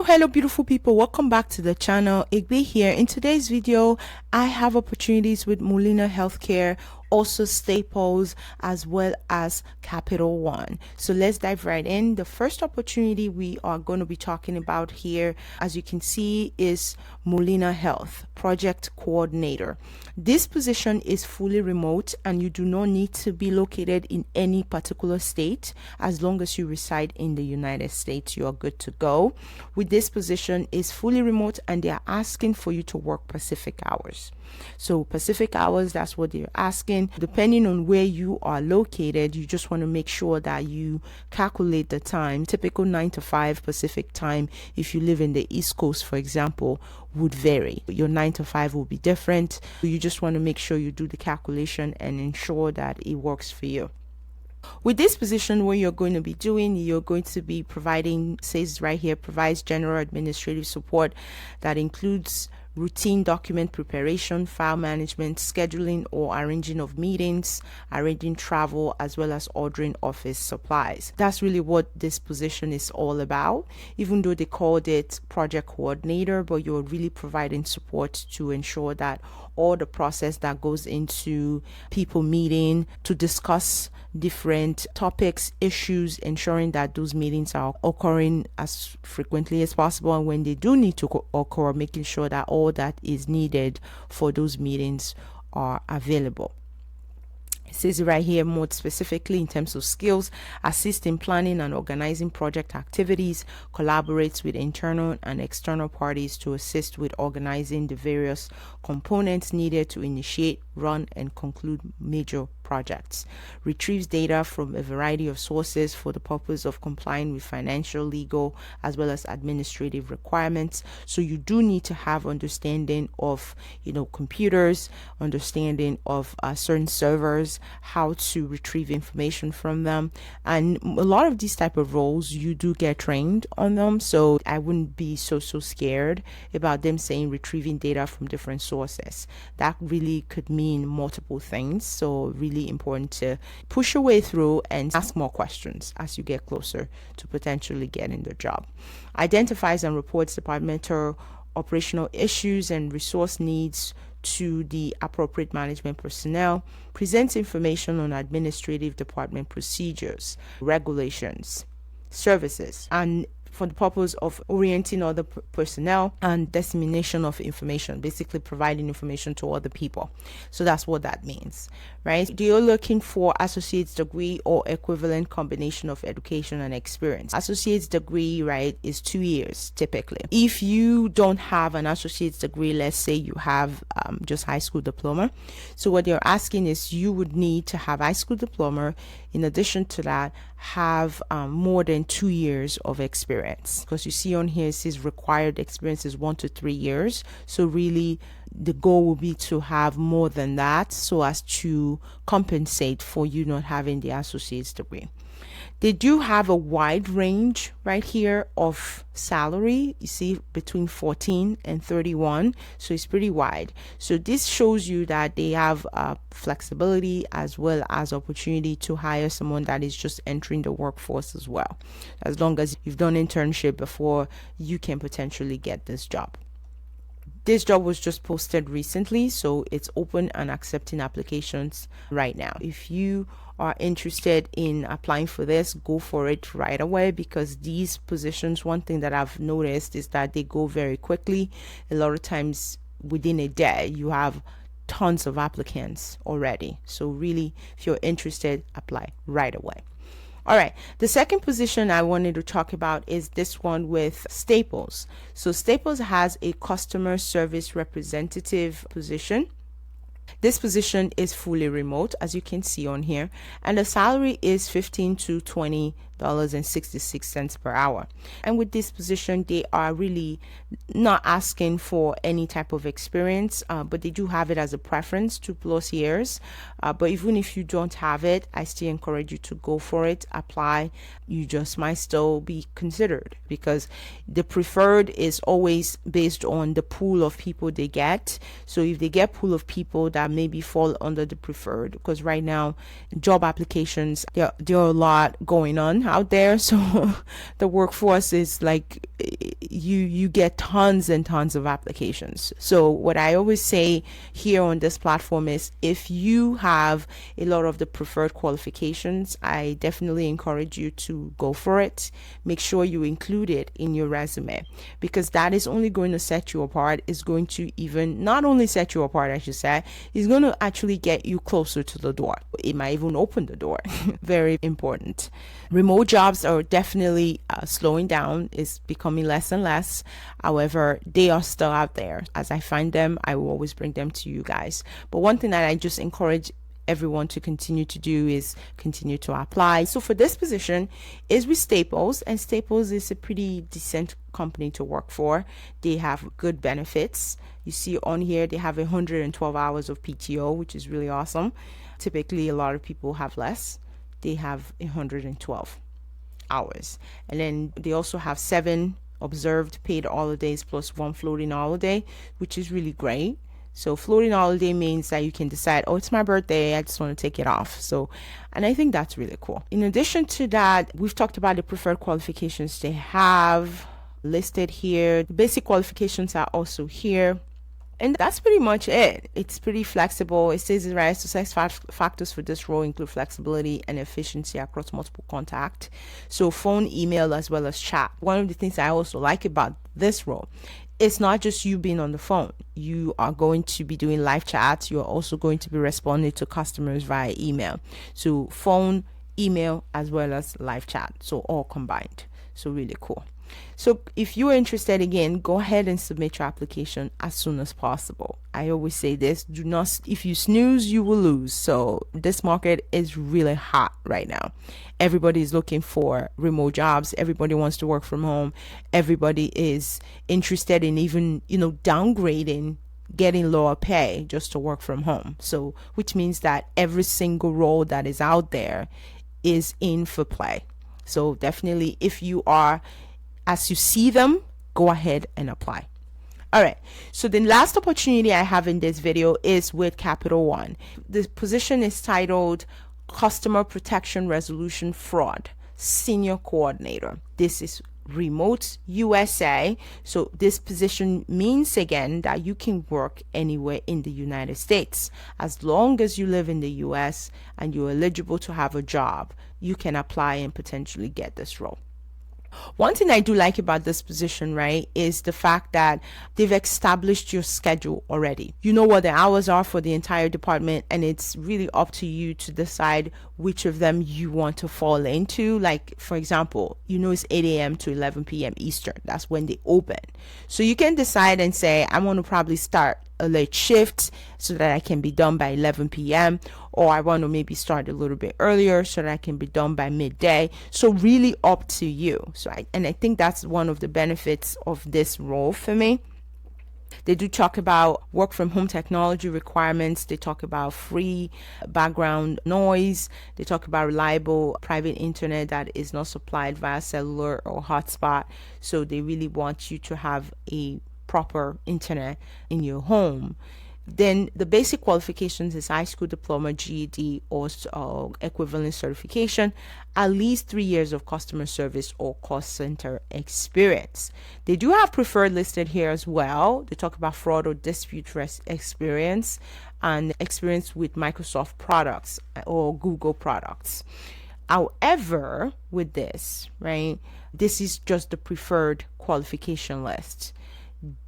Hello beautiful people, welcome back to the channel. Igbe here. In today's video I have opportunities with Molina Healthcare, also Staples, as well as Capital One. So let's dive right in. The first opportunity we are going to be talking about here, as you can see, is Molina Health Project Coordinator. This position is fully remote and you do not need to be located in any particular state. As long as you reside in the United States, you are good to go. With this position is fully remote and they are asking for you to work Pacific hours. So Pacific hours, that's what they're asking. Depending on where you are located, you just want to make sure that you calculate the time. Typical 9 to 5 Pacific time, if you live in the East Coast, for example, would vary. Your 9 to 5 will be different. You just want to make sure you do the calculation and ensure that it works for you. With this position, what you're going to be doing, you're going to be providing, says right here, provides general administrative support that includes routine document preparation, file management, scheduling or arranging of meetings, arranging travel, as well as ordering office supplies. That's really what this position is all about, even though they called it project coordinator, but you're really providing support to ensure that all the process that goes into people meeting to discuss different topics, issues, ensuring that those meetings are occurring as frequently as possible, and when they do need to occur, making sure that all that is needed for those meetings are available. It says right here, more specifically in terms of skills, assist in planning and organizing project activities, collaborates with internal and external parties to assist with organizing the various components needed to initiate, run, and conclude major projects, retrieves data from a variety of sources for the purpose of complying with financial, legal, as well as administrative requirements. So you do need to have understanding of, computers, understanding of certain servers, how to retrieve information from them, and a lot of these type of roles you do get trained on them. So I wouldn't be so scared about them saying retrieving data from different sources. That really could mean multiple things. So really important to push your way through and ask more questions as you get closer to potentially getting the job. Identifies and reports departmental operational issues and resource needs to the appropriate management personnel, presents information on administrative department procedures, regulations, services, and for the purpose of orienting other personnel and dissemination of information, basically providing information to other people. So that's what that means, right? You're looking for associate's degree or equivalent combination of education and experience. Associate's degree, right, is 2 years typically. If you don't have an associate's degree, let's say you have just high school diploma. So what they're asking is you would need to have high school diploma. In addition to that, have more than 2 years of experience, because you see on here it says required experience is 1 to 3 years. So really the goal will be to have more than that so as to compensate for you not having the associate's degree. They do have a wide range right here of salary. You see between 14 and 31. So it's pretty wide. So this shows you that they have flexibility as well as opportunity to hire someone that is just entering the workforce as well. As long as you've done internship before, you can potentially get this job. This job was just posted recently, so it's open and accepting applications right now. If you are interested in applying for this, go for it right away, because these positions, one thing that I've noticed is that they go very quickly. A lot of times within a day you have tons of applicants already. So really, if you're interested, apply right away. All right, the second position I wanted to talk about is this one with Staples. So Staples has a customer service representative position. This position is fully remote, as you can see on here, and the salary is $15 to $20.66 per hour. And with this position, they are really not asking for any type of experience, but they do have it as a preference, 2+ years. But even if you don't have it, I still encourage you to go for it, apply. You just might still be considered, because the preferred is always based on the pool of people they get. So if they get pool of people that maybe fall under the preferred, because right now job applications, there are a lot going on out there, so the workforce is like you get tons and tons of applications. So what I always say here on this platform is, if you have a lot of the preferred qualifications, I definitely encourage you to go for it. Make sure you include it in your resume, because that is only going to set you apart. Is going to even not only set you apart, I should say, is going to actually get you closer to the door. It might even open the door. Very important. Remote jobs are definitely slowing down. It's becoming less and less. However, they are still out there. As I find them, I will always bring them to you guys. But one thing that I just encourage everyone to continue to do is continue to apply. So for this position is with Staples, and Staples is a pretty decent company to work for. They have good benefits. You see on here they have 112 hours of PTO, which is really awesome. Typically a lot of people have less. They have 112 hours, and then they also have 7 observed paid holidays plus 1 floating holiday, which is really great. So floating holiday means that you can decide, oh, it's my birthday, I just want to take it off. So, and I think that's really cool. In addition to that, we've talked about the preferred qualifications they have listed here. The basic qualifications are also here. And that's pretty much it. It's pretty flexible. It says it right. Success factors for this role include flexibility and efficiency across multiple contact. So phone, email, as well as chat. One of the things I also like about this role, it's not just you being on the phone. You are going to be doing live chats. You're also going to be responding to customers via email. So phone, email, as well as live chat. So all combined. So really cool. So if you are interested, again, go ahead and submit your application as soon as possible. I always say this, do not, if you snooze, you will lose. So this market is really hot right now. Everybody is looking for remote jobs. Everybody wants to work from home. Everybody is interested in even, downgrading, getting lower pay just to work from home. So, which means that every single role that is out there is in for play. So definitely, if you are, as you see them, go ahead and apply. All right, so the last opportunity I have in this video is with Capital One. The position is titled Customer Protection Resolution Fraud Senior Coordinator. This is remote USA. So this position means, again, that you can work anywhere in the United States. As long as you live in the US and you're eligible to have a job, you can apply and potentially get this role. One thing I do like about this position, right, is the fact that they've established your schedule already. You know what the hours are for the entire department, and it's really up to you to decide which of them you want to fall into. Like, for example, it's 8 a.m. to 11 p.m. Eastern. That's when they open. So you can decide and say, I want to probably start a late shift so that I can be done by 11 p.m. or I want to maybe start a little bit earlier so that I can be done by midday. So really up to you. So I think that's one of the benefits of this role for me. They do talk about work from home technology requirements. They talk about free background noise. They talk about reliable private internet that is not supplied via cellular or hotspot. So they really want you to have a proper internet in your home. Then the basic qualifications is high school diploma, GED, or equivalent certification, at least 3 years of customer service or call center experience. They do have preferred listed here as well. They talk about fraud or dispute experience and experience with Microsoft products or Google products. However, with this, right, this is just the preferred qualification list.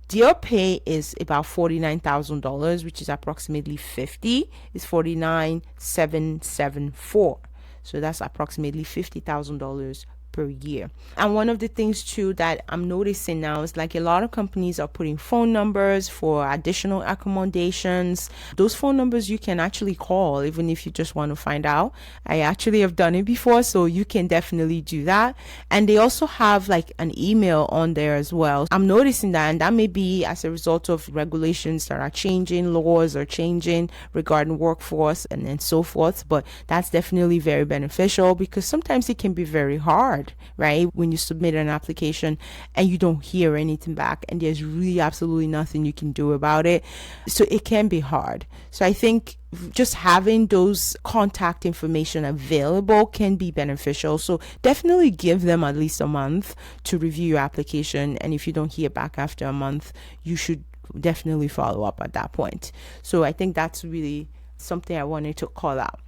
Their pay is about $49,000, which is approximately 50. It's $49,774. So that's approximately $50,000 per year. And one of the things too that I'm noticing now is like a lot of companies are putting phone numbers for additional accommodations. Those phone numbers you can actually call even if you just want to find out. I actually have done it before, so you can definitely do that. And they also have like an email on there as well. I'm noticing that, and that may be as a result of regulations that are changing, laws are changing regarding workforce and so forth. But that's definitely very beneficial because sometimes it can be very hard hard, right? When you submit an application and you don't hear anything back and there's really absolutely nothing you can do about it. So it can be hard. So I think just having those contact information available can be beneficial. So definitely give them at least a month to review your application. And if you don't hear back after a month, you should definitely follow up at that point. So I think that's really something I wanted to call out.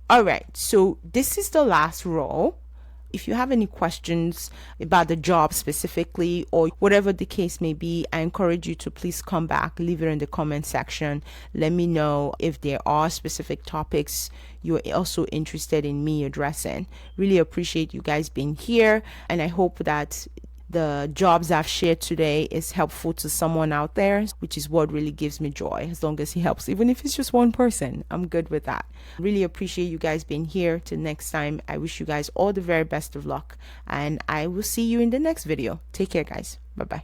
All right, so this is the last role. If you have any questions about the job specifically or whatever the case may be, I encourage you to please come back, leave it in the comment section. Let me know if there are specific topics you're also interested in me addressing. Really appreciate you guys being here, and I hope that the jobs I've shared today is helpful to someone out there, which is what really gives me joy. As long as he helps, even if it's just one person, I'm good with that. Really appreciate you guys being here. Till next time, I wish you guys all the very best of luck, and I will see you in the next video. Take care, guys. Bye bye.